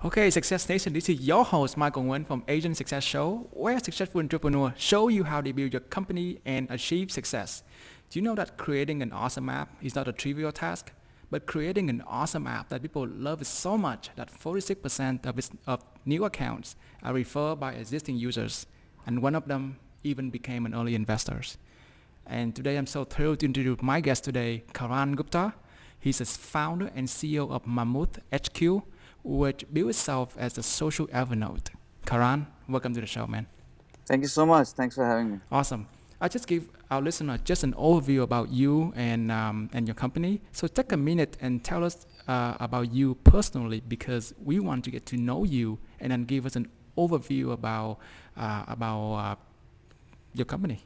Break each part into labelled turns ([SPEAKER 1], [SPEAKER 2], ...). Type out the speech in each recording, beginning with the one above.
[SPEAKER 1] Okay, Success Nation, this is your host, Michael Nguyen from Asian Success Show, where successful entrepreneurs show you how they build your company and achieve success. Do you know that creating an awesome app is not a trivial task? But creating an awesome app that people love so much that 46% of new accounts are referred by existing users, and one of them even became an early investor. And today I'm so thrilled to introduce my guest today, Karan Gupta. He's a founder and CEO of Mammoth HQ, which builds itself as a social Evernote. Karan, welcome to the show, man.
[SPEAKER 2] Thank you so much. Thanks for having me.
[SPEAKER 1] Awesome. I just give our listener just an overview about you and your company. So take a minute and tell us about you personally, because we want to get to know you, and then give us an overview about your company.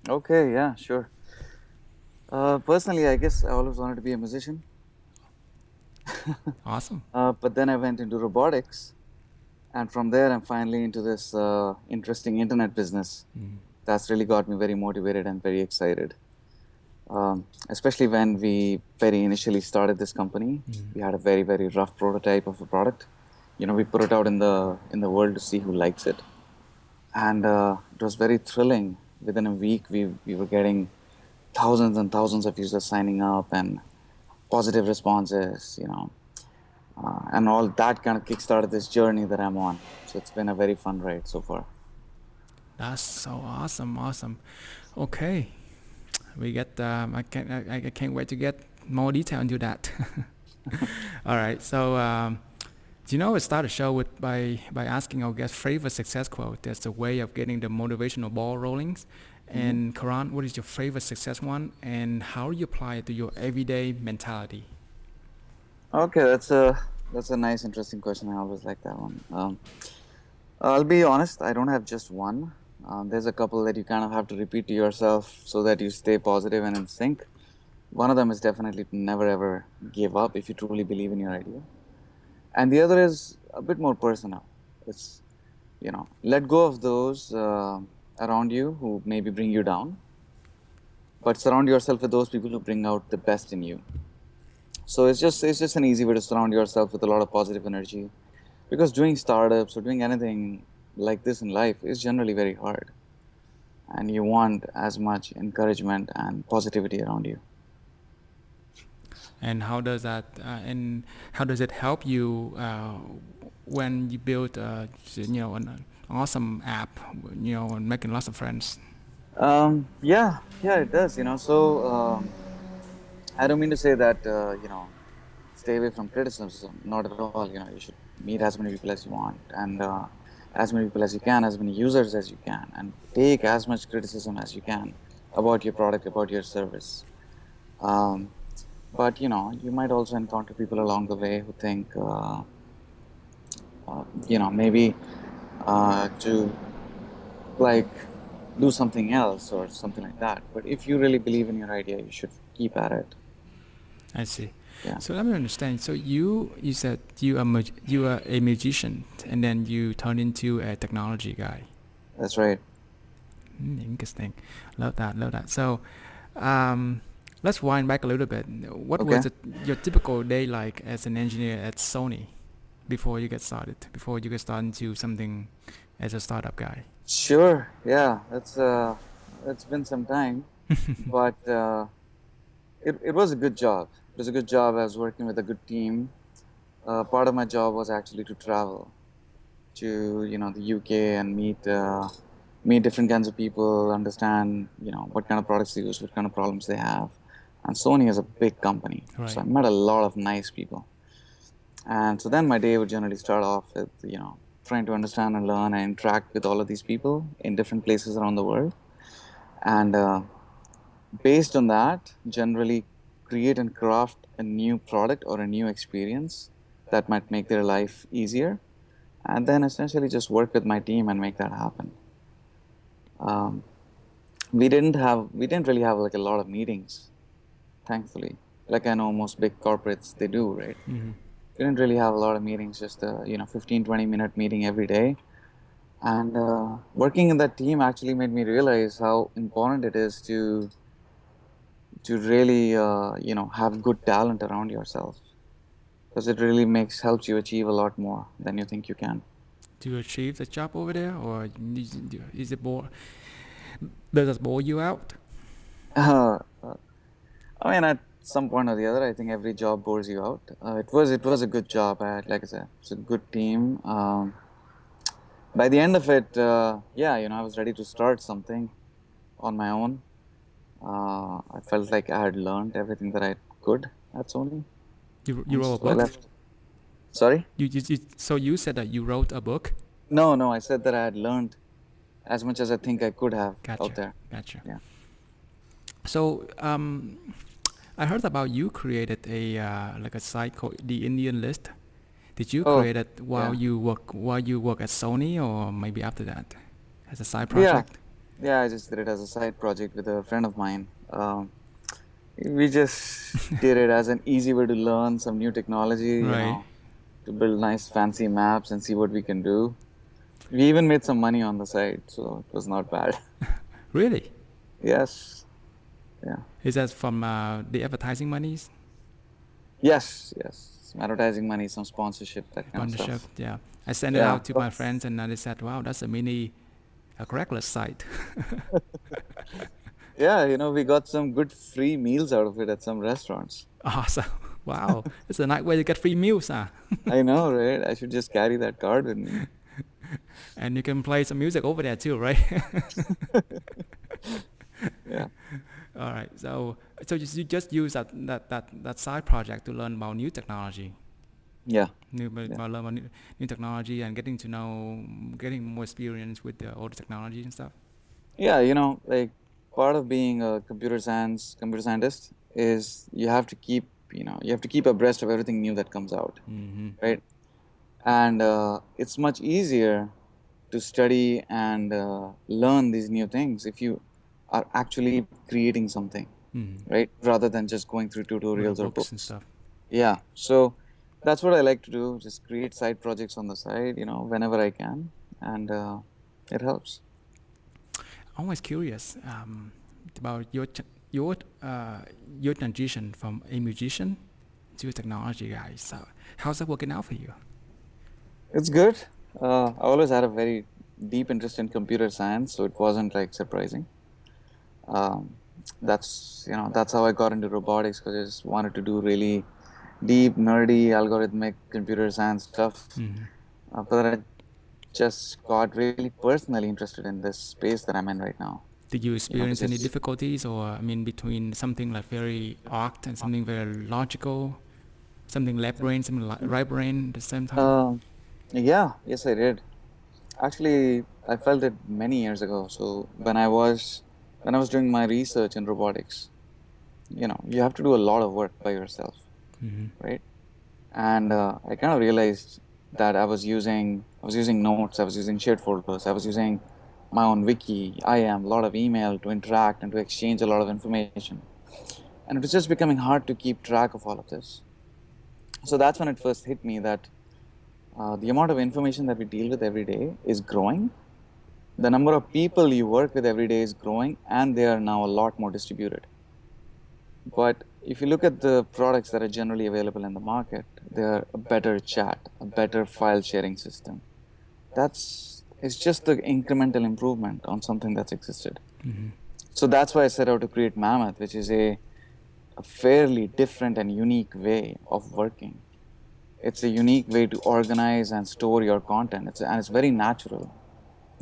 [SPEAKER 2] Okay, yeah, sure. Personally, I guess I always wanted to be a musician,
[SPEAKER 1] Awesome.
[SPEAKER 2] but then I went into robotics, and from there I'm finally into this interesting internet business.
[SPEAKER 1] Mm.
[SPEAKER 2] That's really got me very motivated and very excited. Especially when we very initially started this company,
[SPEAKER 1] Mm.
[SPEAKER 2] we had a very rough prototype of a product. We put it out in the world to see who likes it, and it was very thrilling. Within a week, we were getting thousands and thousands of users signing up and positive responses, and all that kind of kickstarted this journey that I'm on. So it's been a very fun ride so far.
[SPEAKER 1] That's so awesome, awesome. Okay, we get. I can't wait to get more detail into that. All right. So, do you know, I start a show by asking our guest favorite success quote. That's a way of getting the motivational ball rolling.
[SPEAKER 2] hmm
[SPEAKER 1] And Karan, what is your favorite success one, and how do you apply it to your everyday mentality?
[SPEAKER 2] Okay, that's a nice, interesting question. I always like that one. I'll be honest, I don't have just one. There's a couple that you kind of have to repeat to yourself so that you stay positive and in sync. One of them is definitely to never ever give up if you truly believe in your idea. And the other is a bit more personal. It's, let go of those around you who maybe bring you down, but surround yourself with those people who bring out the best in you. So it's just an easy way to surround yourself with a lot of positive energy, because doing startups or doing anything like this in life is generally very hard, and you want as much encouragement and positivity around you.
[SPEAKER 1] And how does it help you when you build an awesome app, and making lots of friends?
[SPEAKER 2] Yeah, it does. I don't mean to say that stay away from criticism. Not at all. You should meet as many people as you want, and as many people as you can, as many users as you can, and take as much criticism as you can about your product, about your service. Um, but you might also encounter people along the way who think, maybe to like do something else or something like that. But if you really believe in your idea, you should keep at it.
[SPEAKER 1] I see.
[SPEAKER 2] Yeah,
[SPEAKER 1] So let me understand. So you said you are a musician, and then you turned into a technology guy.
[SPEAKER 2] that's right.
[SPEAKER 1] Interesting. Love that. Love that. So, um, let's wind back a little bit. What
[SPEAKER 2] Okay.
[SPEAKER 1] was your typical day like as an engineer at Sony before you get started? Before you get started into something as a startup guy?
[SPEAKER 2] Sure. Yeah, it's been some time, but it was a good job. It was a good job. I was working with a good team. Part of my job was actually to travel to the UK and meet different kinds of people, understand what kind of products they use, what kind of problems they have. And Sony is a big company, so
[SPEAKER 1] Right.
[SPEAKER 2] I met a lot of nice people. And so then my day would generally start off with trying to understand and learn and interact with all of these people in different places around the world. And based on that, generally create and craft a new product or a new experience that might make their life easier, and then essentially just work with my team and make that happen. Um, we didn't really have like a lot of meetings, thankfully. Like I know most big corporates they do, right?
[SPEAKER 1] Hmm.
[SPEAKER 2] We didn't really have a lot of meetings, just a 15-20 minute meeting every day. And working in that team actually made me realize how important it is to really have good talent around yourself. because it really helps you achieve a lot more than you think you can.
[SPEAKER 1] Do you achieve the job over there, or is it does it bore you out?
[SPEAKER 2] Uh, I mean, at some point or the other, I think every job bores you out. It was a good job. Like I said, it's a good team. By the end of it, yeah, I was ready to start something on my own. I felt like I had learned everything that I could at Sony,
[SPEAKER 1] You
[SPEAKER 2] and
[SPEAKER 1] wrote a
[SPEAKER 2] so I
[SPEAKER 1] book.
[SPEAKER 2] left. Sorry?
[SPEAKER 1] So you said that you wrote a book.
[SPEAKER 2] No, no, I said that I had learned as much as I think I could have out
[SPEAKER 1] Gotcha,
[SPEAKER 2] there.
[SPEAKER 1] gotcha.
[SPEAKER 2] Yeah.
[SPEAKER 1] So I heard about you created a like a site called the Indian List. Did you
[SPEAKER 2] Oh,
[SPEAKER 1] create it
[SPEAKER 2] yeah.
[SPEAKER 1] while you work at Sony, or maybe after that, as a side
[SPEAKER 2] Yeah.
[SPEAKER 1] project?
[SPEAKER 2] Yeah, I just did it as a side project with a friend of mine. We just did it as an easy way to learn some new technology,
[SPEAKER 1] Right.
[SPEAKER 2] to build nice fancy maps and see what we can do. We even made some money on the side, so it was not bad.
[SPEAKER 1] Really?
[SPEAKER 2] Yes. Yeah.
[SPEAKER 1] Is that from the advertising monies?
[SPEAKER 2] Yes. Yes. Some advertising money, some sponsorship, that kind of
[SPEAKER 1] Partnership?
[SPEAKER 2] stuff.
[SPEAKER 1] Yeah. I sent it
[SPEAKER 2] Yeah.
[SPEAKER 1] out to my friends, and they said, "Wow, that's a Craigslist site."
[SPEAKER 2] Yeah, we got some good free meals out of it at some restaurants.
[SPEAKER 1] Awesome. Wow, it's a nice way to get free meals, huh?
[SPEAKER 2] I know, right? I should just carry that card with me.
[SPEAKER 1] And you can play some music over there too, right?
[SPEAKER 2] Yeah.
[SPEAKER 1] All right. So you just use that side project to learn about new technology,
[SPEAKER 2] Yeah. Yeah.
[SPEAKER 1] learn about new technology, and getting more experience with the older technology and stuff.
[SPEAKER 2] Yeah, like part of being a computer scientist is you have to keep abreast of everything new that comes out,
[SPEAKER 1] Mm-hmm.
[SPEAKER 2] right? And it's much easier to study and learn these new things if you are actually creating something,
[SPEAKER 1] Mm-hmm.
[SPEAKER 2] right? Rather than just going through
[SPEAKER 1] Real
[SPEAKER 2] tutorials or
[SPEAKER 1] books and
[SPEAKER 2] books.
[SPEAKER 1] stuff.
[SPEAKER 2] Yeah. So that's what I like to do, just create side projects on the side, whenever I can. And it helps.
[SPEAKER 1] I'm always curious about your your transition from a musician to a technology guy. So how's that working out for you?
[SPEAKER 2] It's good. I always had a very deep interest in computer science, so it wasn't like surprising. Um, that's how I got into robotics, because I just wanted to do really deep, nerdy, algorithmic computer science stuff.
[SPEAKER 1] Mm-hmm.
[SPEAKER 2] But I just got really personally interested in this space that I'm in right now.
[SPEAKER 1] Did you
[SPEAKER 2] Which
[SPEAKER 1] experience any
[SPEAKER 2] is
[SPEAKER 1] difficulties, or I mean, between something like very arc and something very logical, something left brain, something right brain at the same time?
[SPEAKER 2] um, yeah, yes, I did. Actually, I felt it many years ago. So when I was doing my research in robotics, you have to do a lot of work by yourself,
[SPEAKER 1] Mm-hmm.
[SPEAKER 2] right? And I kind of realized that I was using notes, I was using shared folders, I was using my own wiki, a lot of email to interact and to exchange a lot of information, and it was just becoming hard to keep track of all of this. So that's when it first hit me that the amount of information that we deal with every day is growing. The number of people you work with every day is growing, and they are now a lot more distributed. But if you look at the products that are generally available in the market, they're a better chat, a better file sharing system. It's just the incremental improvement on something that's existed.
[SPEAKER 1] Mm-hmm.
[SPEAKER 2] So that's why I set out to create Mammoth, which is a fairly different and unique way of working. It's a unique way to organize and store your content. And it's very natural.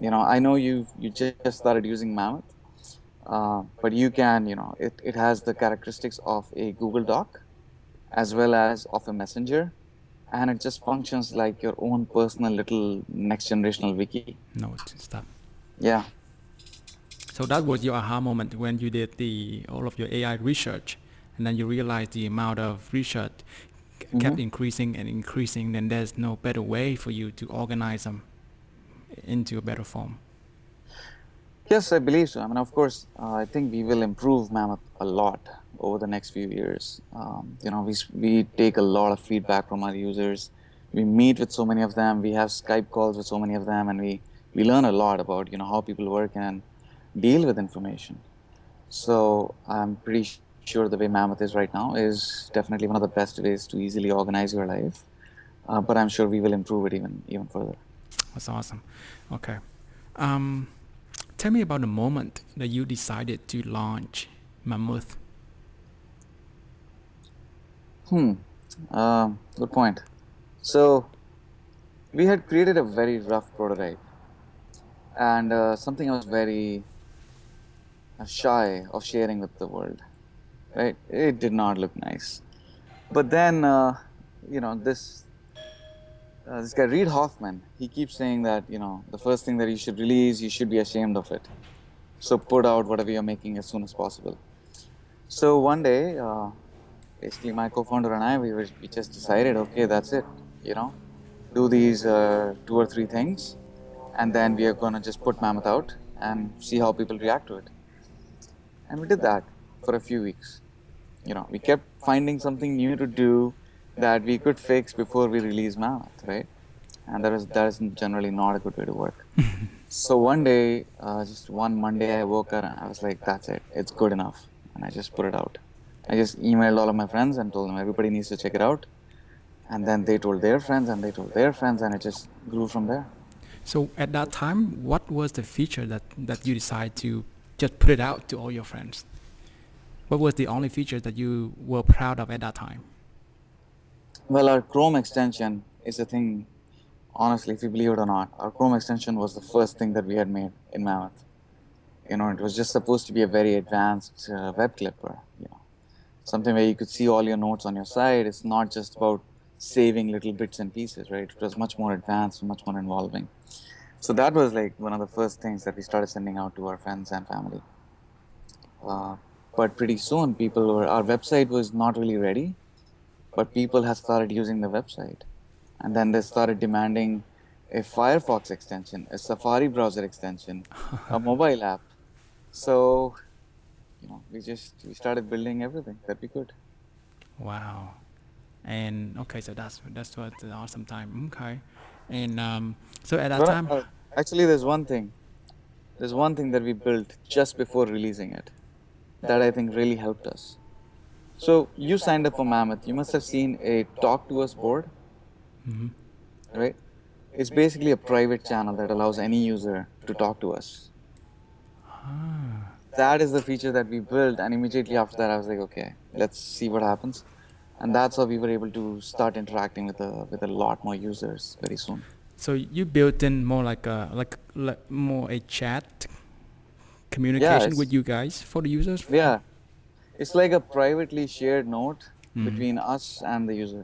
[SPEAKER 2] I know you just started using Mammoth, but you can, it has the characteristics of a Google Doc as well as of a messenger, and it just functions like your own personal little next generational wiki.
[SPEAKER 1] Notes and stuff.
[SPEAKER 2] Yeah.
[SPEAKER 1] So that was your aha moment when you did all of your AI research, and then you realized the amount of research
[SPEAKER 2] Hmm.
[SPEAKER 1] kept increasing and increasing. Then there's no better way for you to organize them into a better form.
[SPEAKER 2] Yes, I believe so. I mean, of course, I think we will improve Mammoth a lot over the next few years. We take a lot of feedback from our users. We meet with so many of them. We have Skype calls with so many of them, and we learn a lot about how people work and deal with information. So I'm pretty sure sure the way Mammoth is right now is definitely one of the best ways to easily organize your life. But I'm sure we will improve it even further.
[SPEAKER 1] That's awesome. Okay. Um, Tell me about the moment that you decided to launch Mammoth.
[SPEAKER 2] Hmm. Good point. So we had created a very rough prototype and something I was very shy of sharing with the world. Right? It did not look nice. But then, this guy Reid Hoffman, he keeps saying that the first thing that you should release, you should be ashamed of it. So put out whatever you're making as soon as possible. So one day, basically my co-founder and I, we just decided, okay, that's it. You know, do these two or three things, and then we are gonna just put Mammoth out and see how people react to it. And we did that for a few weeks. We kept finding something new to do that we could fix before we release Mammoth, right? And that is generally not a good way to work. So one day, just one Monday, I woke up and I was like, that's it, it's good enough. And I just put it out. I just emailed all of my friends and told them everybody needs to check it out. And then they told their friends and they told their friends, and it just grew from there.
[SPEAKER 1] So at that time, what was the feature that you decided to just put it out to all your friends? What was the only feature that you were proud of at that time?
[SPEAKER 2] Well, our Chrome extension is a thing, honestly, if you believe it or not. Our Chrome extension was the first thing that we had made in Mammoth. It was just supposed to be a very advanced web clipper, something where you could see all your notes on your site. It's not just about saving little bits and pieces, right? It was much more advanced, much more involving. So that was like one of the first things that we started sending out to our friends and family. Uh, but pretty soon, our website was not really ready, but people had started using the website. And then they started demanding a Firefox extension, a Safari browser extension, a mobile app. So, we started building everything that we could.
[SPEAKER 1] Wow. And okay, so that's what the awesome time. Okay. And so at that
[SPEAKER 2] Well,
[SPEAKER 1] time,
[SPEAKER 2] actually, there's one thing. There's one thing that we built just before releasing it that I think really helped us. So you signed up for Mammoth. You must have seen a Talk to Us board,
[SPEAKER 1] mhm.
[SPEAKER 2] right? It's basically a private channel that allows any user to talk to us.
[SPEAKER 1] Ah,
[SPEAKER 2] That is the feature that we built, and immediately after that, I was like, okay, let's see what happens. And that's how we were able to start interacting with a lot more users very soon.
[SPEAKER 1] so you built in more like like more a chat
[SPEAKER 2] Yeah,
[SPEAKER 1] communication with you guys for the users.
[SPEAKER 2] yeah, it's like a privately shared note
[SPEAKER 1] Mhm.
[SPEAKER 2] between us and the user.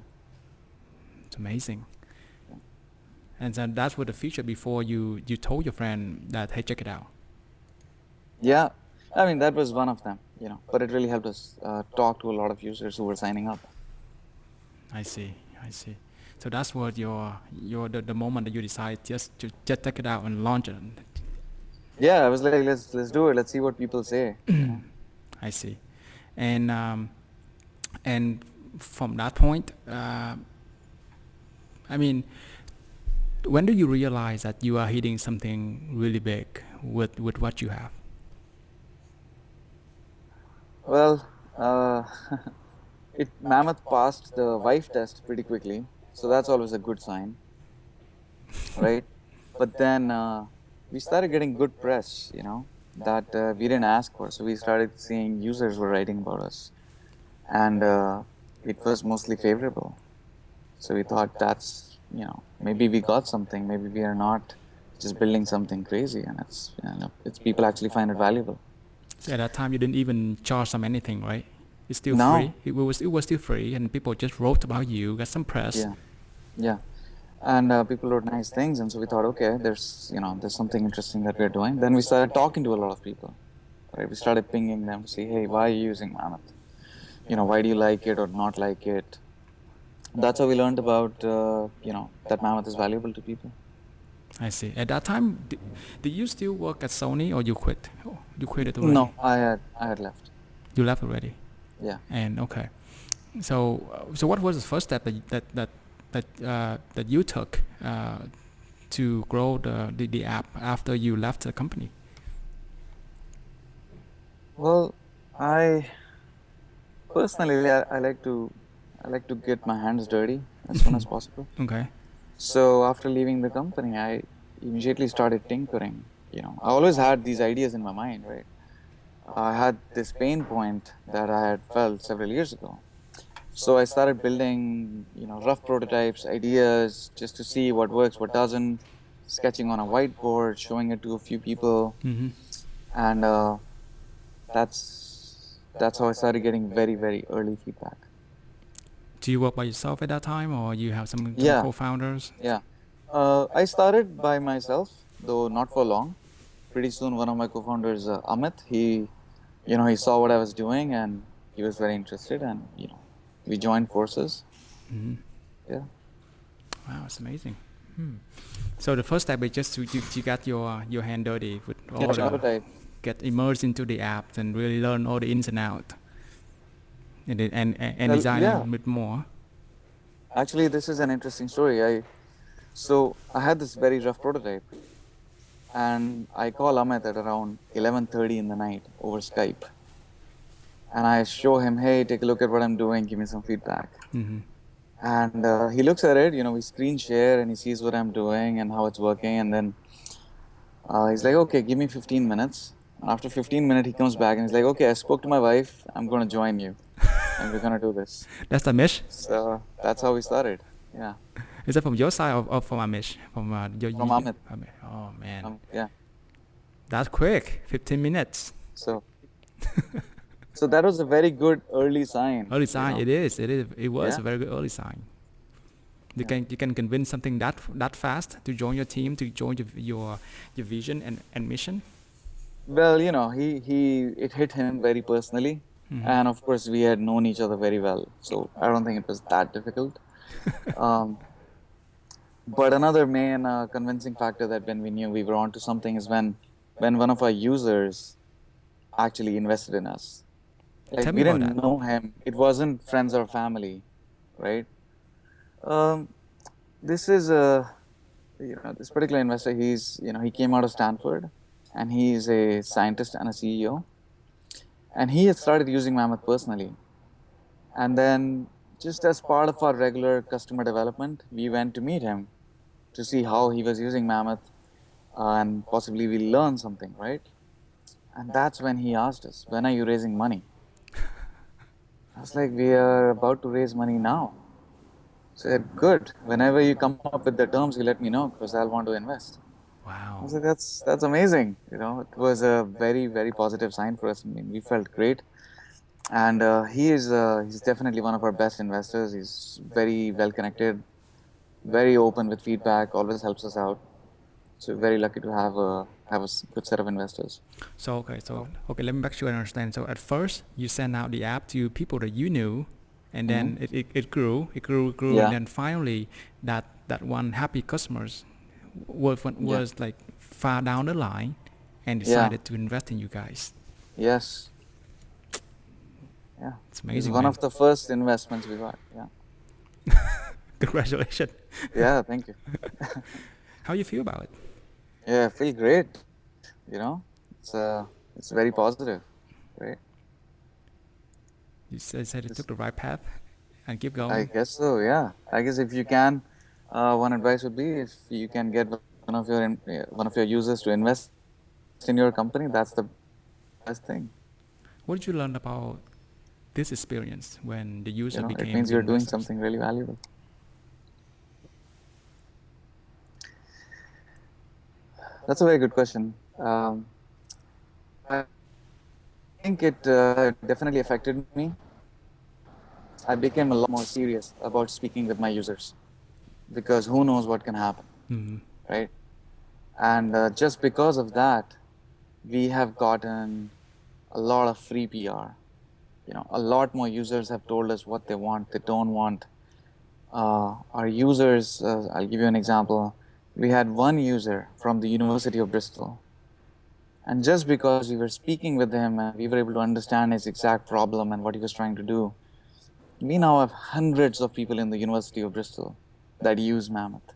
[SPEAKER 1] It's amazing. And then that's what the feature before you told your friend that hey check it out.
[SPEAKER 2] Yeah, I mean, that was one of them, but it really helped us talk to a lot of users who were signing up.
[SPEAKER 1] I see. I see. So that's what the moment that you decide just check it out and launch it.
[SPEAKER 2] Yeah, I was like, let's do it. Let's see what people say.
[SPEAKER 1] I see. And and from that point, I mean, when do you realize that you are hitting something really big with what you have?
[SPEAKER 2] Well, it Mammoth passed the wife test pretty quickly, so that's always a good sign, right? But then we started getting good press, that we didn't ask for. So we started seeing users were writing about us, and it was mostly favorable. So we thought maybe we got something. Maybe we are not just building something crazy, and it's people actually find it valuable.
[SPEAKER 1] So at that time, you didn't even charge them anything, right? It's still free.
[SPEAKER 2] No,
[SPEAKER 1] It was still free, and people just wrote about you, got some press.
[SPEAKER 2] yeah, yeah. And people wrote nice things, and so we thought, okay, there's something interesting that we're doing. Then we started talking to a lot of people, right? We started pinging them to see, hey, why are you using Mammoth? Why do you like it or not like it? That's how we learned about that Mammoth is valuable to people.
[SPEAKER 1] I see. At that time, did you still work at Sony or you quit? Oh, you quit it already.
[SPEAKER 2] No, I had left.
[SPEAKER 1] You left already.
[SPEAKER 2] Yeah.
[SPEAKER 1] And okay. So what was the first step that you took to grow the app after you left the company?
[SPEAKER 2] Well, I Personally, I like to get my hands dirty as soon as possible.
[SPEAKER 1] Okay.
[SPEAKER 2] So after leaving the company, I immediately started tinkering. I always had these ideas in my mind, right? I had this pain point that I had felt several years ago. So I started building, rough prototypes, ideas, just to see what works, what doesn't, sketching on a whiteboard, showing it to a few people,
[SPEAKER 1] Mm-hmm.
[SPEAKER 2] and that's how I started getting very, very early feedback.
[SPEAKER 1] Do you work by yourself at that time, or you have some
[SPEAKER 2] Yeah,
[SPEAKER 1] co-founders?
[SPEAKER 2] yeah. I started by myself, though not for long. Pretty soon, one of my co-founders, Amit, he saw what I was doing and he was very interested, and we joined forces.
[SPEAKER 1] Mm-hmm.
[SPEAKER 2] Yeah,
[SPEAKER 1] Wow, it's amazing. Hmm. So the first step is just you got your hand dirty with
[SPEAKER 2] yeah,
[SPEAKER 1] all the
[SPEAKER 2] prototype.
[SPEAKER 1] get immersed into the apps and really learn all the ins and outs and
[SPEAKER 2] Well,
[SPEAKER 1] designing
[SPEAKER 2] yeah.
[SPEAKER 1] a bit more.
[SPEAKER 2] Actually, this is an interesting story. I had this very rough prototype, and I call Amit at around 11:30 in the night over Skype, and I show him, hey, take a look at what I'm doing, give me some feedback.
[SPEAKER 1] Mm-hmm.
[SPEAKER 2] And he looks at it, we screen share, and he sees what I'm doing and how it's working, and then he's like, okay, give me 15 minutes. And after 15 minutes, he comes back and he's like, okay, I spoke to my wife, I'm going to join you, and we're going to do this.
[SPEAKER 1] That's the mesh.
[SPEAKER 2] So that's how we started. Yeah,
[SPEAKER 1] Is that from your side or from Amish? From your
[SPEAKER 2] from Amit.
[SPEAKER 1] Oh man,
[SPEAKER 2] Yeah.
[SPEAKER 1] that's quick. 15 minutes.
[SPEAKER 2] So so that was a very good early sign,
[SPEAKER 1] Early sign. It is. It is. It was
[SPEAKER 2] Yeah.
[SPEAKER 1] a very good early sign.
[SPEAKER 2] Yeah.
[SPEAKER 1] You can convince something that fast to join your team, to join your vision and mission.
[SPEAKER 2] Well, it hit him very personally.
[SPEAKER 1] Mm-hmm.
[SPEAKER 2] And of course, we had known each other very well. So I don't think it was that difficult. Um, but another main convincing factor that when we knew we were onto something is when one of our users actually invested in us. Like,
[SPEAKER 1] Tell me
[SPEAKER 2] we
[SPEAKER 1] about
[SPEAKER 2] didn't
[SPEAKER 1] that.
[SPEAKER 2] know him. It wasn't friends or family, right? Um, this is this particular investor. He came out of Stanford, and he's a scientist and a CEO. And he had started using Mammoth personally. And then, just as part of our regular customer development, we went to meet him to see how he was using Mammoth, and possibly we learn something, right? And that's when he asked us, when are you raising money? I was like, we are about to raise money now. Said, good. Whenever you come up with the terms, you let me know because I'll want to invest. I
[SPEAKER 1] Wow.
[SPEAKER 2] was like, that's amazing. It was a very, very positive sign for us. I mean, we felt great. And he's definitely one of our best investors. He's very well connected, very open with feedback, always helps us out. So very lucky to have a good set of investors.
[SPEAKER 1] So let me make sure I understand. So at first you sent out the app to people that you knew, and
[SPEAKER 2] Mm-hmm.
[SPEAKER 1] then it grew, and
[SPEAKER 2] Yeah,
[SPEAKER 1] then finally that one happy customers
[SPEAKER 2] yeah,
[SPEAKER 1] was like far down the line, and
[SPEAKER 2] yeah,
[SPEAKER 1] decided to invest in you guys.
[SPEAKER 2] yes, yeah.
[SPEAKER 1] It's
[SPEAKER 2] He's
[SPEAKER 1] amazing,
[SPEAKER 2] one
[SPEAKER 1] man.
[SPEAKER 2] of the first investments we got. Yeah,
[SPEAKER 1] Congratulations.
[SPEAKER 2] yeah. Thank you.
[SPEAKER 1] How you feel about it?
[SPEAKER 2] Yeah, I feel great. You know, it's very positive, right?
[SPEAKER 1] You said you
[SPEAKER 2] It's,
[SPEAKER 1] took the right path and keep
[SPEAKER 2] I
[SPEAKER 1] going.
[SPEAKER 2] guess so. Yeah, I guess if you can, one advice would be if you can get one of your users to invest in your company, that's the best thing.
[SPEAKER 1] What did you learn about this experience when the user
[SPEAKER 2] It
[SPEAKER 1] became
[SPEAKER 2] means you're doing
[SPEAKER 1] investors?
[SPEAKER 2] something really valuable. That's a very good question. I think it definitely affected me. I became a lot more serious about speaking with my users because who knows what can happen,
[SPEAKER 1] Mm-hmm.
[SPEAKER 2] right? And just because of that, we have gotten a lot of free PR. A lot more users have told us what they want, they don't want. Our users, I'll give you an example. We had one user from the University of Bristol. And just because we were speaking with him and we were able to understand his exact problem and what he was trying to do, we now have hundreds of people in the University of Bristol that use Mammoth.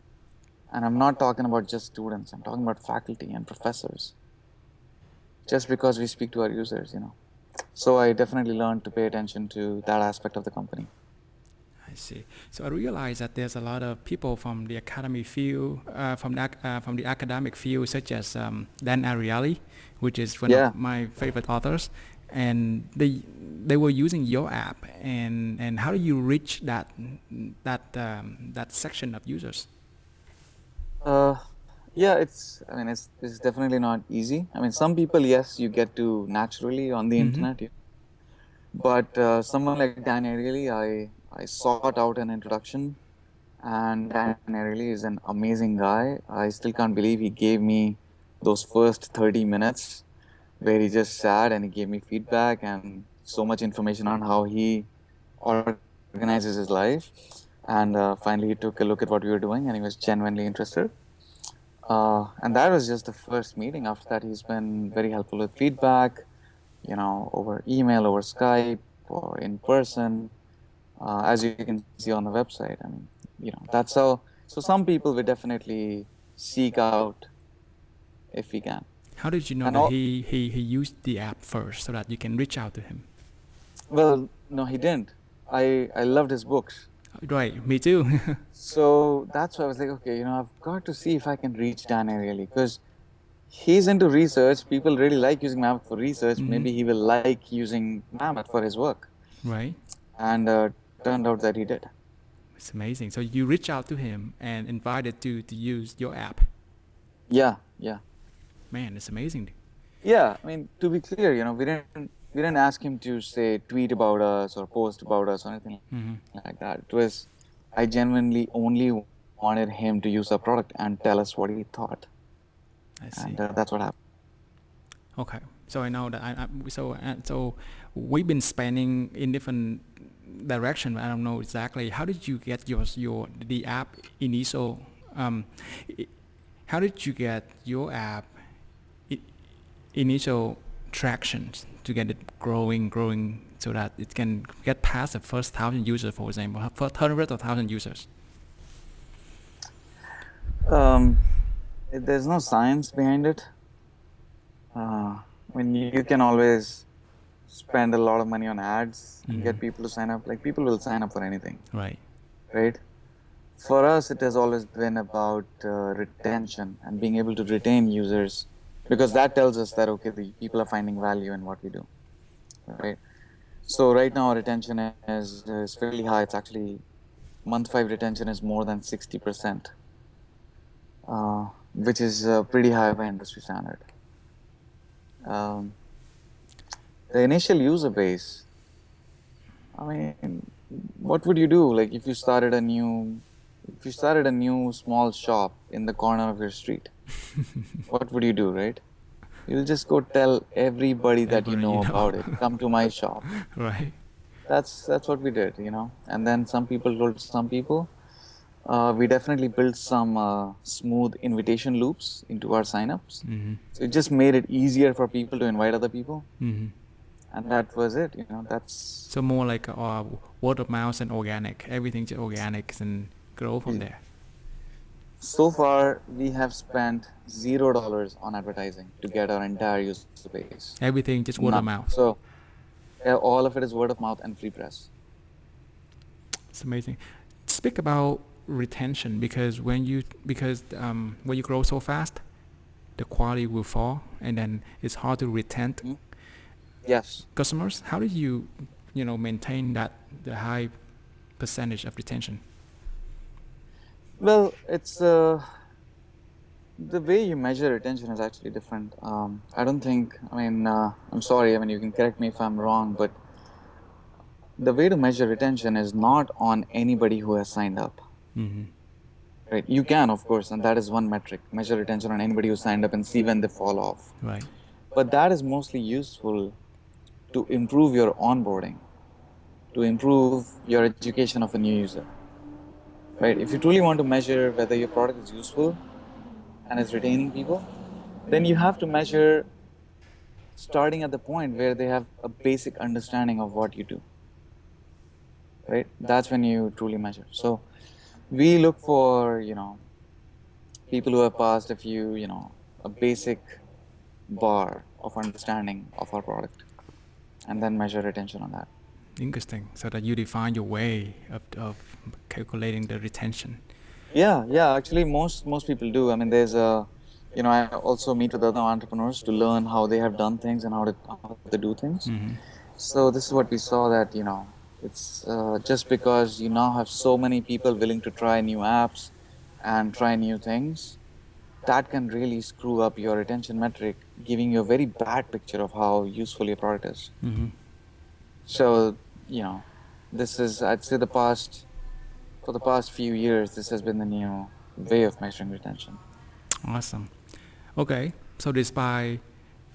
[SPEAKER 2] And I'm not talking about just students, I'm talking about faculty and professors. Just because we speak to our users. So I definitely learned to pay attention to that aspect of the company.
[SPEAKER 1] I see. So I realize that there's a lot of people from the academy field, from the academic field, such as Dan Ariely, which is one of
[SPEAKER 2] Yeah.
[SPEAKER 1] my favorite authors, and they were using your app. And how do you reach that section of users?
[SPEAKER 2] Uh, yeah, it's definitely not easy. I mean, some people, yes, you get to naturally on the
[SPEAKER 1] Mm-hmm.
[SPEAKER 2] internet, but someone like Dan Ariely, I sought out an introduction, and Dan Ariely is an amazing guy. I still can't believe he gave me those first 30 minutes where he just sat and he gave me feedback and so much information on how he organizes his life. And finally, he took a look at what we were doing and he was genuinely interested. And that was just the first meeting. After that, he's been very helpful with feedback, over email, over Skype, or in person, as you can see on the website. I mean, that's how. So some people we definitely seek out if we can.
[SPEAKER 1] How did you know
[SPEAKER 2] And
[SPEAKER 1] that
[SPEAKER 2] all,
[SPEAKER 1] he used the app first so that you can reach out to him?
[SPEAKER 2] well, no, he didn't. I loved his books.
[SPEAKER 1] Right, me too.
[SPEAKER 2] So that's why I was like, okay, I've got to see if I can reach Dan really, because he's into research. People really like using Mammoth for research.
[SPEAKER 1] Mm-hmm.
[SPEAKER 2] Maybe he will like using Mammoth for his work.
[SPEAKER 1] Right.
[SPEAKER 2] And turned out that he did.
[SPEAKER 1] It's amazing. So you reach out to him and invited to use your app.
[SPEAKER 2] Yeah, yeah.
[SPEAKER 1] Man, it's amazing.
[SPEAKER 2] Yeah, I mean, to be clear, we didn't ask him to say tweet about us or post about us or anything
[SPEAKER 1] Mm-hmm.
[SPEAKER 2] like that. It was, I genuinely only wanted him to use our product and tell us what he thought.
[SPEAKER 1] I see.
[SPEAKER 2] And that's what happened.
[SPEAKER 1] Okay, so I know that so we've been spanning in different direction. I don't know exactly how did you get your the app initial. How did you get your app initial traction to get it growing so that it can get past the first 1,000 users, for example, first hundreds of thousand users?
[SPEAKER 2] There's no science behind it. When you can always spend a lot of money on ads and get people to sign up, like people will sign up for anything,
[SPEAKER 1] Right.
[SPEAKER 2] right? For us, it has always been about retention and being able to retain users, because that tells us that, okay, the people are finding value in what we do, right? So right now, our retention is fairly high. It's actually month 5 retention is more than 60%, which is pretty high by industry standard. Um, the initial user base, I mean, what would you do? Like if you started a new small shop in the corner of your street, what would you do, right? You'll just go tell everybody that you know about it. Come to my shop.
[SPEAKER 1] Right.
[SPEAKER 2] That's what we did, And then some people told some people. We definitely built some smooth invitation loops into our signups.
[SPEAKER 1] Mm-hmm.
[SPEAKER 2] So it just made it easier for people to invite other people.
[SPEAKER 1] Mm-hmm.
[SPEAKER 2] And that was it, that's...
[SPEAKER 1] So more like word of mouth and organic. Everything's organic and grow from there.
[SPEAKER 2] So far, we have spent $0 on advertising to get our entire user base.
[SPEAKER 1] Everything just word of mouth.
[SPEAKER 2] So all of it is word of mouth and free press.
[SPEAKER 1] It's amazing. Speak about retention because when you grow so fast, the quality will fall, and then it's hard to retain
[SPEAKER 2] Yes.
[SPEAKER 1] customers. How do you maintain the high percentage of retention?
[SPEAKER 2] Well, it's the way you measure retention is actually different. I don't think. I'm sorry. You can correct me if I'm wrong, but the way to measure retention is not on anybody who has signed up.
[SPEAKER 1] Mm-hmm.
[SPEAKER 2] Right? You can, of course, and that is one metric. Measure retention on anybody who signed up and see when they fall off.
[SPEAKER 1] Right.
[SPEAKER 2] But that is mostly useful to improve your onboarding, to improve your education of a new user. Right? If you truly want to measure whether your product is useful and is retaining people, then you have to measure starting at the point where they have a basic understanding of what you do. Right? That's when you truly measure. So we look for, people who have passed a basic bar of understanding of our product. and then measure retention on that.
[SPEAKER 1] Interesting. So that you define your way of calculating the retention.
[SPEAKER 2] Yeah. Actually, most people do. I mean, there's a, I also meet with other entrepreneurs to learn how they have done things and how they do things.
[SPEAKER 1] Mm-hmm.
[SPEAKER 2] So this is what we saw, that it's just because you now have so many people willing to try new apps and try new things, that can really screw up your retention metric, giving you a very bad picture of how useful your product is.
[SPEAKER 1] Mm-hmm.
[SPEAKER 2] So, this is, I'd say, for the past few years, this has been the new way of measuring retention.
[SPEAKER 1] Awesome. Okay. So despite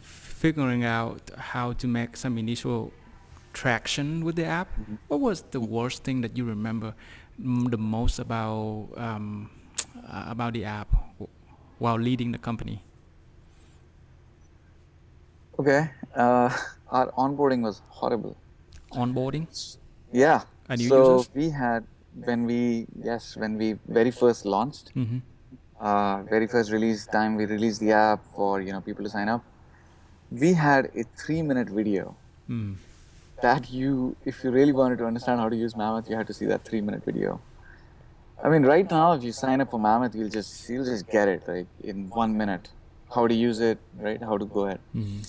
[SPEAKER 1] figuring out how to make some initial traction with the app,
[SPEAKER 2] Mhm.
[SPEAKER 1] what was the worst thing that you remember the most about the app while leading the company?
[SPEAKER 2] Okay. Our onboarding was horrible.
[SPEAKER 1] Onboarding?
[SPEAKER 2] Yeah.
[SPEAKER 1] And new
[SPEAKER 2] So
[SPEAKER 1] users?
[SPEAKER 2] we had, when we very first launched,
[SPEAKER 1] Mm-hmm.
[SPEAKER 2] very first release time, we released the app for, people to sign up. We had a 3-minute video
[SPEAKER 1] Mm.
[SPEAKER 2] that if you really wanted to understand how to use Mammoth, you had to see that 3-minute video. I mean, right now, if you sign up for Mammoth, you'll just get it, like, in 1 minute, how to use it, right? How to go ahead.
[SPEAKER 1] Mm-hmm.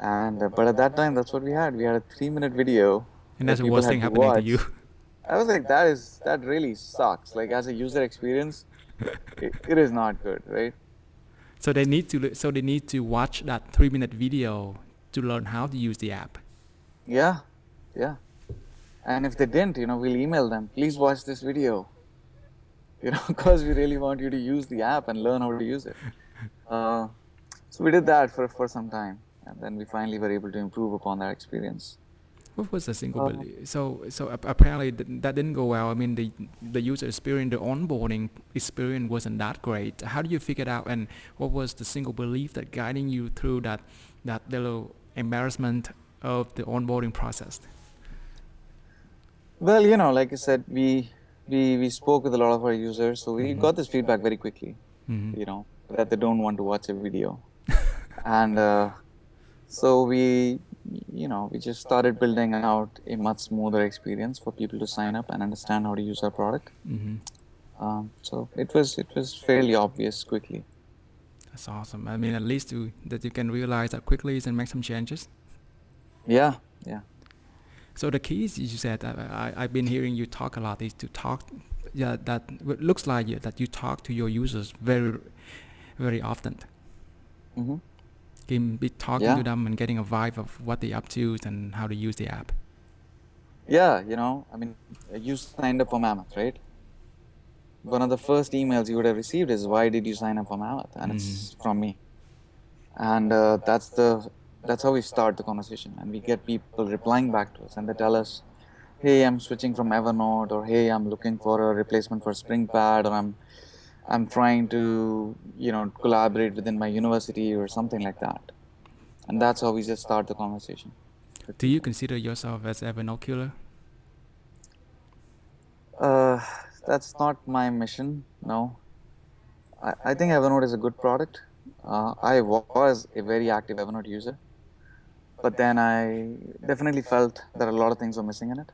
[SPEAKER 2] And but at that time, that's what we had. We had a 3-minute video
[SPEAKER 1] And
[SPEAKER 2] that
[SPEAKER 1] that's the
[SPEAKER 2] people
[SPEAKER 1] worst
[SPEAKER 2] had
[SPEAKER 1] thing
[SPEAKER 2] to
[SPEAKER 1] happening to
[SPEAKER 2] watch.
[SPEAKER 1] you.
[SPEAKER 2] I was like, that really sucks. Like, as a user experience, it is not good, right?
[SPEAKER 1] So they need to watch that 3-minute video to learn how to use the app.
[SPEAKER 2] Yeah. And if they didn't, we'll email them, please watch this video, because we really want you to use the app and learn how to use it. So we did that for some time, and then we finally were able to improve upon that experience.
[SPEAKER 1] What was the single
[SPEAKER 2] Uh,
[SPEAKER 1] belief? So apparently that didn't go well. I mean, the user experience, the onboarding experience wasn't that great. How do you figure it out? And what was the single belief that guiding you through that little embarrassment of the onboarding process?
[SPEAKER 2] Well, like I said, we spoke with a lot of our users, so we got this feedback very quickly,
[SPEAKER 1] Mm-hmm.
[SPEAKER 2] that they don't want to watch a video. And so we just started building out a much smoother experience for people to sign up and understand how to use our product.
[SPEAKER 1] Mm-hmm.
[SPEAKER 2] So it was fairly obvious quickly.
[SPEAKER 1] That's awesome. I mean, at least that you can realize that quickly and make some changes.
[SPEAKER 2] Yeah.
[SPEAKER 1] So the keys you said, I've been hearing you talk a lot, is to talk. Yeah, that looks like that you talk to your users very, very often.
[SPEAKER 2] Mm-hmm.
[SPEAKER 1] Be talking
[SPEAKER 2] Yeah.
[SPEAKER 1] to them and getting a vibe of what they're up to and how to use the app.
[SPEAKER 2] Yeah, I mean, you signed up for Mammoth, right? One of the first emails you would have received is, why did you sign up for Mammoth? And it's from me. And that's how we start the conversation. And we get people replying back to us, and they tell us, hey, I'm switching from Evernote, or hey, I'm looking for a replacement for SpringPad, or I'm trying to, collaborate within my university or something like that. And that's how we just start the conversation.
[SPEAKER 1] Do you consider yourself as Evernote killer?
[SPEAKER 2] That's not my mission, no. I think Evernote is a good product. I was a very active Evernote user, but then I definitely felt that a lot of things were missing in it.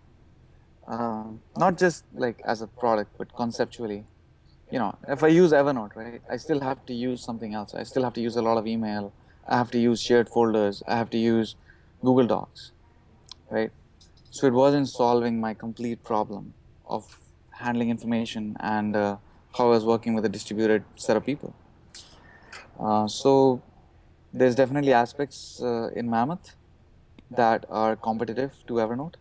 [SPEAKER 2] Not just like as a product, but conceptually. If I use Evernote, right, I still have to use something else. I still have to use a lot of email. I have to use shared folders. I have to use Google Docs, right? So it wasn't solving my complete problem of handling information and how I was working with a distributed set of people. So there's definitely aspects in Mammoth that are competitive to Evernote.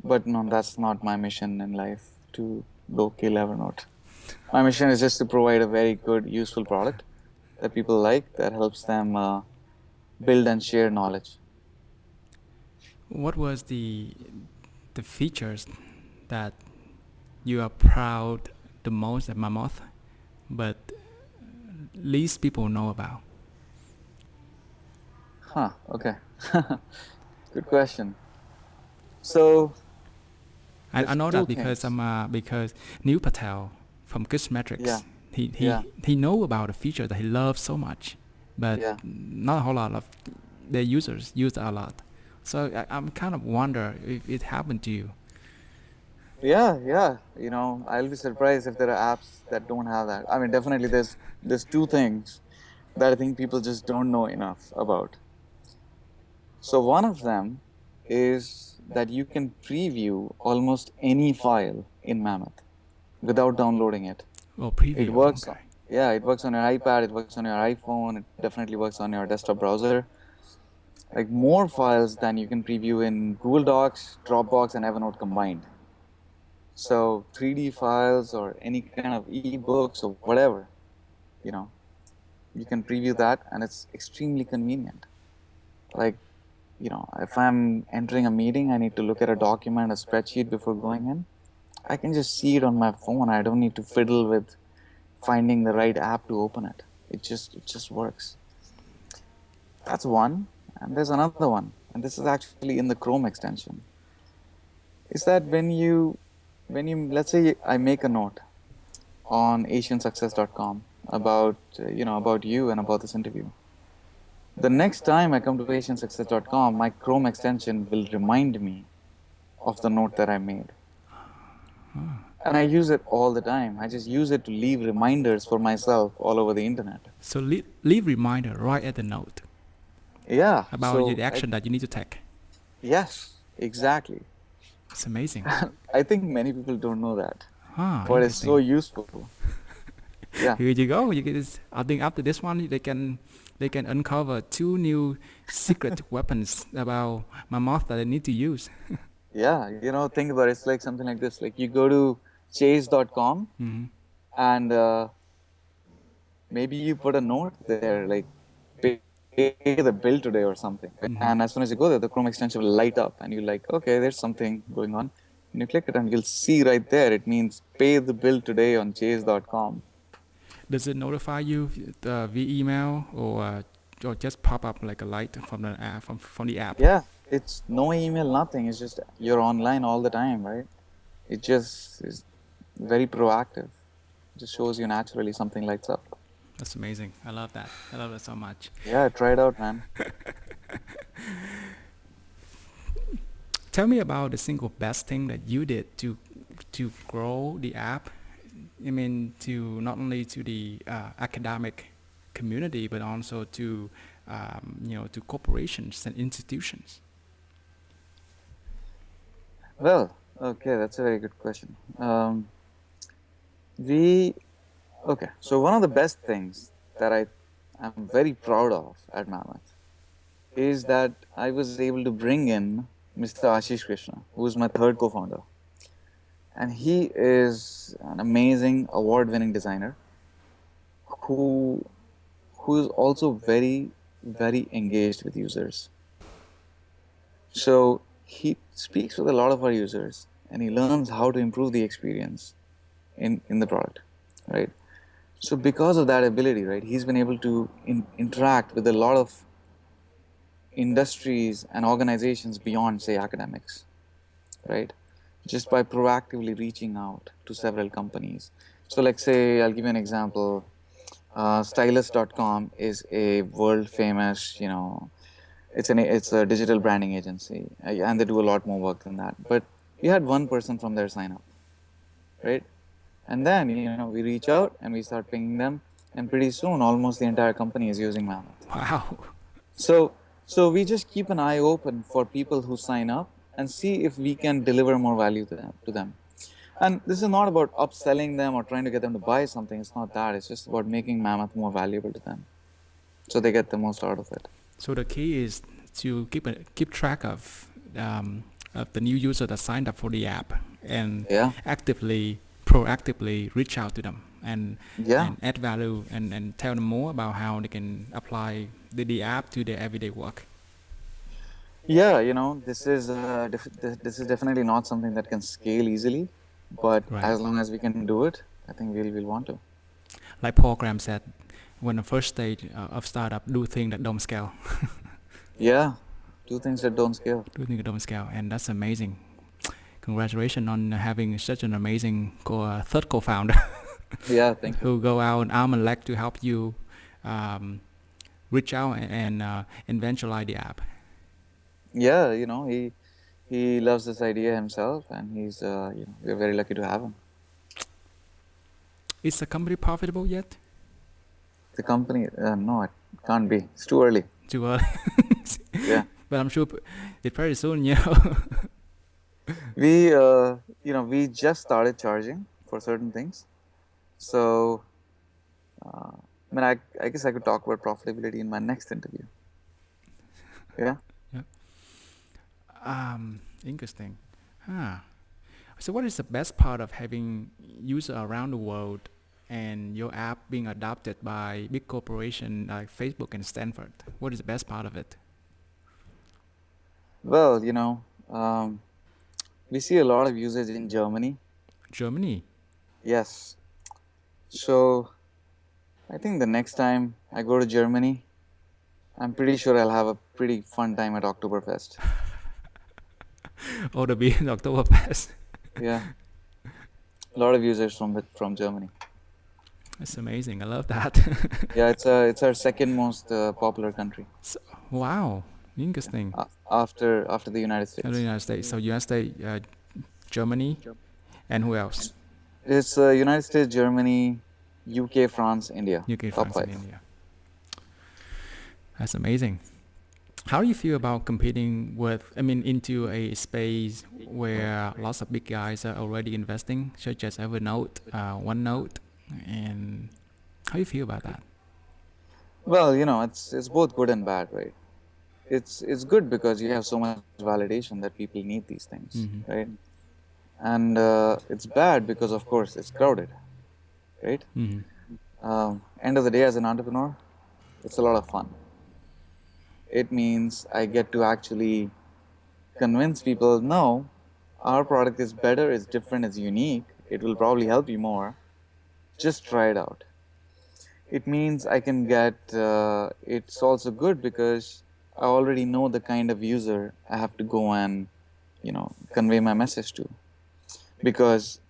[SPEAKER 2] But no, that's not my mission in life, to go kill Evernote. My mission is just to provide a very good, useful product that people like, that helps them build and share knowledge.
[SPEAKER 1] What was the features that you are proud the most at Mammoth, but least people know about?
[SPEAKER 2] Okay. Good question. So
[SPEAKER 1] I know
[SPEAKER 2] two
[SPEAKER 1] that because
[SPEAKER 2] things.
[SPEAKER 1] because Neil Patel from Good Metrics,
[SPEAKER 2] Yeah.
[SPEAKER 1] he know about a feature that he loves so much, but
[SPEAKER 2] Yeah.
[SPEAKER 1] not a whole lot of their users use that a lot. So I'm kind of wonder if it happened to you.
[SPEAKER 2] Yeah, yeah. I'll be surprised if there are apps that don't have that. I mean, definitely there's two things that I think people just don't know enough about. So one of them is that you can preview almost any file in Mammoth without downloading it.
[SPEAKER 1] Oh,
[SPEAKER 2] It
[SPEAKER 1] preview.
[SPEAKER 2] works on,
[SPEAKER 1] Okay.
[SPEAKER 2] yeah, it works on your iPad, it works on your iPhone, it definitely works on your desktop browser. Like more files than you can preview in Google Docs, Dropbox, and Evernote combined. So 3D files or any kind of ebooks or whatever, you know, you can preview that and it's extremely convenient. Like, if I'm entering a meeting, I need to look at a document, a spreadsheet before going in. I can just see it on my phone. I don't need to fiddle with finding the right app to open it. It just works. That's one. And there's another one. And this is actually in the Chrome extension. Is that when you let's say I make a note on asiansuccess.com about you and about this interview. The next time I come to asiansuccess.com, my Chrome extension will remind me of the note that I made. And I use it all the time. I just use it to leave reminders for myself all over the internet.
[SPEAKER 1] So leave reminder right at the note
[SPEAKER 2] Yeah.
[SPEAKER 1] about
[SPEAKER 2] So
[SPEAKER 1] the action that you need to take.
[SPEAKER 2] yes, exactly.
[SPEAKER 1] It's amazing.
[SPEAKER 2] I think many people don't know that, but it's so
[SPEAKER 1] Interesting.
[SPEAKER 2] useful. Yeah.
[SPEAKER 1] Here you go. You get this. I think after this one, they can uncover 2 new secret weapons about Mammoth that they need to use.
[SPEAKER 2] Yeah. Think about it. It's like something like this. Like you go to chase.com and maybe you put a note there, like pay the bill today or something. And as soon as you go there, the Chrome extension will light up and you're like, okay, there's something going on. And you click it and you'll see right there, it means pay the bill today on chase.com.
[SPEAKER 1] Does it notify you via email or just pop up like a light from the app from the app?
[SPEAKER 2] Yeah, it's no email, nothing. It's just you're online all the time, right? It just is very proactive. It just shows you naturally something lights up.
[SPEAKER 1] That's amazing. I love that. I love it so much.
[SPEAKER 2] Yeah, try it out, man.
[SPEAKER 1] Tell me about the single best thing that you did to grow the app. I mean, to not only to the academic community, but also to to corporations and institutions.
[SPEAKER 2] Well, okay, that's a very good question. We Okay, so one of the best things that am very proud of at Mammoth is that I was able to bring in Mr. Ashish Krishna, who is my third co-founder. And he is an amazing award-winning designer who is also very, very engaged with users. So he speaks with a lot of our users and he learns how to improve the experience in the product, right? So because of that ability, right, he's been able to interact with a lot of industries and organizations beyond, say, academics, right? Just by proactively reaching out to several companies. So like say, I'll give you an example. Stylus.com is a world famous, it's a digital branding agency and they do a lot more work than that. But we had one person from there sign up, right? And then, we reach out and we start pinging them. And pretty soon, almost the entire company is using Mammoth.
[SPEAKER 1] Wow.
[SPEAKER 2] So we just keep an eye open for people who sign up and see if we can deliver more value to them. And this is not about upselling them or trying to get them to buy something. It's not that. It's just about making Mammoth more valuable to them, so they get the most out of it.
[SPEAKER 1] So the key is to keep track of the new user that signed up for the app and proactively reach out to them and add value and tell them more about how they can apply the app to their everyday work.
[SPEAKER 2] Yeah, this is definitely not something that can scale easily, but as long as we can do it, I think we'll want to.
[SPEAKER 1] Like Paul Graham said, when the first stage of startup, do things that don't scale.
[SPEAKER 2] Yeah, do things that don't scale.
[SPEAKER 1] Do things that don't scale, and that's amazing. Congratulations on having such an amazing third co-founder.
[SPEAKER 2] Yeah, thank you.
[SPEAKER 1] Who go out arm and leg to help you reach out and eventualize the app.
[SPEAKER 2] Yeah, he loves this idea himself, and we're very lucky to have him.
[SPEAKER 1] Is the company profitable yet?
[SPEAKER 2] The company, no, it can't be. It's too early.
[SPEAKER 1] Too early.
[SPEAKER 2] Yeah.
[SPEAKER 1] But I'm sure it pretty soon,
[SPEAKER 2] We just started charging for certain things. So, I mean, I guess I could talk about profitability in my next interview. Yeah.
[SPEAKER 1] Yeah. Interesting. Huh. So what is the best part of having users around the world and your app being adopted by big corporations like Facebook and Stanford? What is the best part of it?
[SPEAKER 2] Well, we see a lot of usage in Germany.
[SPEAKER 1] Germany.
[SPEAKER 2] Yes. So, I think the next time I go to Germany, I'm pretty sure I'll have a pretty fun time at Oktoberfest.
[SPEAKER 1] Or the big Oktoberfest.
[SPEAKER 2] Yeah. A lot of users from Germany.
[SPEAKER 1] That's amazing. I love that.
[SPEAKER 2] Yeah, it's our second most popular country.
[SPEAKER 1] So, wow. Interesting.
[SPEAKER 2] After the United
[SPEAKER 1] The
[SPEAKER 2] States.
[SPEAKER 1] United States. So United States, Germany, and who else?
[SPEAKER 2] It's United States, Germany, UK, France, India.
[SPEAKER 1] UK,
[SPEAKER 2] Top
[SPEAKER 1] France, and
[SPEAKER 2] 5.
[SPEAKER 1] India. That's amazing. How do you feel about competing into a space where lots of big guys are already investing, such as Evernote, OneNote, and how do you feel about that?
[SPEAKER 2] Well, it's both good and bad, right? It's good because you have so much validation that people need these things,
[SPEAKER 1] Mm-hmm.
[SPEAKER 2] right? And it's bad because, of course, it's crowded, right?
[SPEAKER 1] Mm-hmm.
[SPEAKER 2] End of the day, as an entrepreneur, it's a lot of fun. It means I get to actually convince people, no, our product is better, it's different, it's unique, it will probably help you more. Just try it out. It means I can it's also good because I already know the kind of user I have to go and, convey my message to, because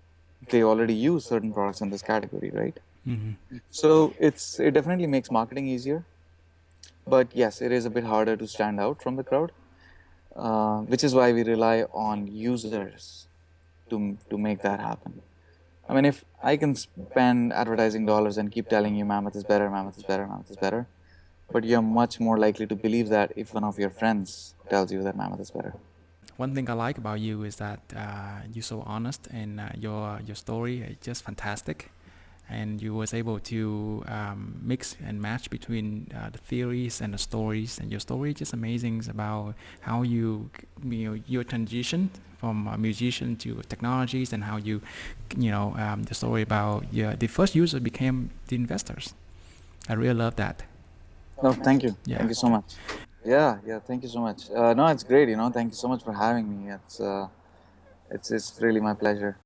[SPEAKER 2] they already use certain products in this category, right?
[SPEAKER 1] Mm-hmm.
[SPEAKER 2] So it definitely makes marketing easier. But yes, it is a bit harder to stand out from the crowd, which is why we rely on users to make that happen. I mean, if I can spend advertising dollars and keep telling you Mammoth is better, Mammoth is better, Mammoth is better, but you're much more likely to believe that if one of your friends tells you that Mammoth is better.
[SPEAKER 1] One thing I like about you is that you're so honest, and your story is just fantastic. And you was able to mix and match between the theories and the stories, and your story is just amazing about how your transition from a musician to technologies, and how the story about the first user became the investors. I really love that.
[SPEAKER 2] No, thank you.
[SPEAKER 1] Yeah.
[SPEAKER 2] Thank you so much. Yeah, thank you so much. No, it's great, thank you so much for having me. It's really my pleasure.